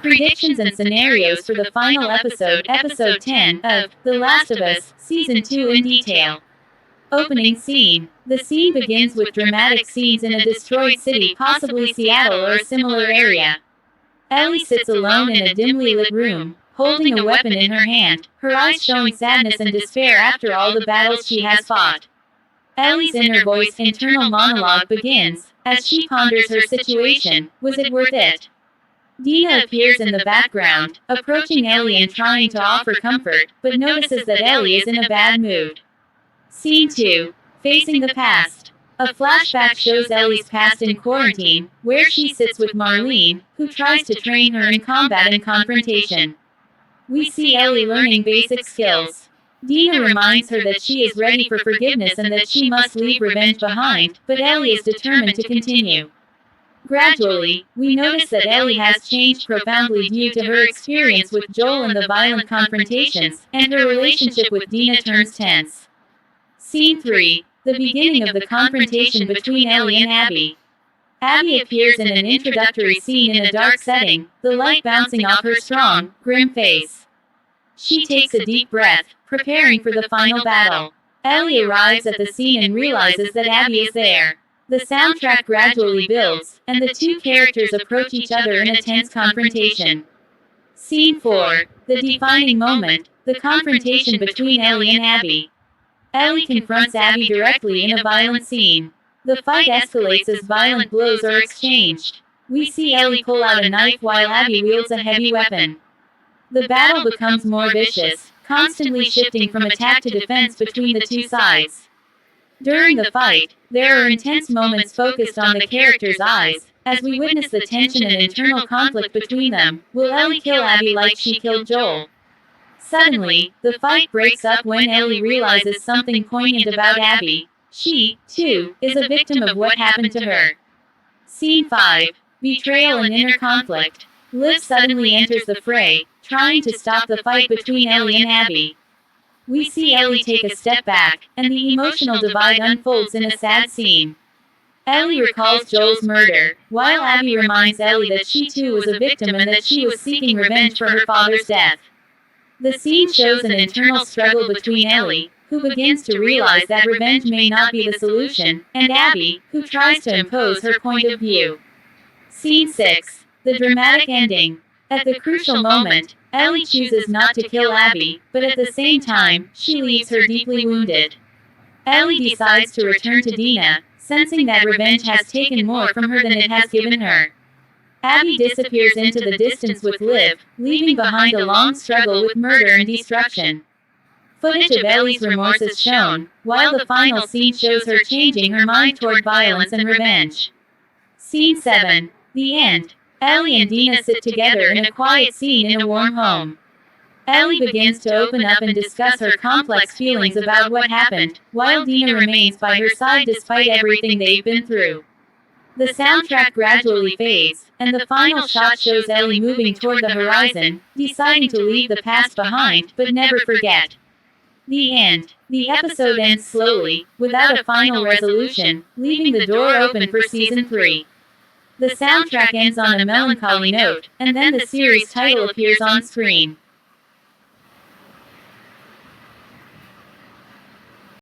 predictions and scenarios for the final episode, episode 10, of The Last of Us, Season 2 in detail. Opening scene. The scene begins with dramatic scenes in a destroyed city, possibly Seattle or a similar area. Ellie sits alone in a dimly lit room, holding a weapon in her hand, her eyes showing sadness and despair after all the battles she has fought. Ellie's inner voice, internal monologue begins, as she ponders her situation. Was it worth it? Dina appears in the background, approaching Ellie and trying to offer comfort, but notices that Ellie is in a bad mood. Scene 2. Facing the past. A flashback shows Ellie's past in quarantine, where she sits with Marlene, who tries to train her in combat and confrontation. We see Ellie learning basic skills. Dina reminds her that she is ready for forgiveness and that she must leave revenge behind, but Ellie is determined to continue. Gradually, we notice that Ellie has changed profoundly due to her experience with Joel and the violent confrontations, and her relationship with Dina turns tense. Scene 3. The beginning of the confrontation between Ellie and Abby. Abby appears in an introductory scene in a dark setting, the light bouncing off her strong, grim face. She takes a deep breath, preparing for the final battle. Ellie arrives at the scene and realizes that Abby is there. The soundtrack gradually builds, and the two characters approach each other in a tense confrontation. Scene 4. The defining moment, the confrontation between Ellie and Abby. Ellie confronts Abby directly in a violent scene. The fight escalates as violent blows are exchanged. We see Ellie pull out a knife while Abby wields a heavy weapon. The battle becomes more vicious, constantly shifting from attack to defense between the two sides. During the fight, there are intense moments focused on the characters' eyes, as we witness the tension and internal conflict between them. Will Ellie kill Abby like she killed Joel? Suddenly, the fight breaks up when Ellie realizes something poignant about Abby. She, too, is a victim of what happened to her. Scene 5. Betrayal and inner conflict. Liv suddenly enters the fray, trying to stop the fight between Ellie and Abby. We see Ellie take a step back, and the emotional divide unfolds in a sad scene. Ellie recalls Joel's murder, while Abby reminds Ellie that she too was a victim and that she was seeking revenge for her father's death. The scene shows an internal struggle between Ellie, who begins to realize that revenge may not be the solution, and Abby, who tries to impose her point of view. Scene 6. The dramatic ending. At the crucial moment, Ellie chooses not to kill Abby, but at the same time, she leaves her deeply wounded. Ellie decides to return to Dina, sensing that revenge has taken more from her than it has given her. Abby disappears into the distance with Liv, leaving behind a long struggle with murder and destruction. Footage of Ellie's remorse is shown, while the final scene shows her changing her mind toward violence and revenge. Scene 7. The end. Ellie and Dina sit together in a quiet scene in a warm home. Ellie begins to open up and discuss her complex feelings about what happened, while Dina remains by her side despite everything they've been through. The soundtrack gradually fades, and the final shot shows Ellie moving toward the horizon, deciding to leave the past behind but never forget. The end. The episode ends slowly, without a final resolution, leaving the door open for Season 3. The soundtrack ends on a melancholy note, and then the series title appears on screen.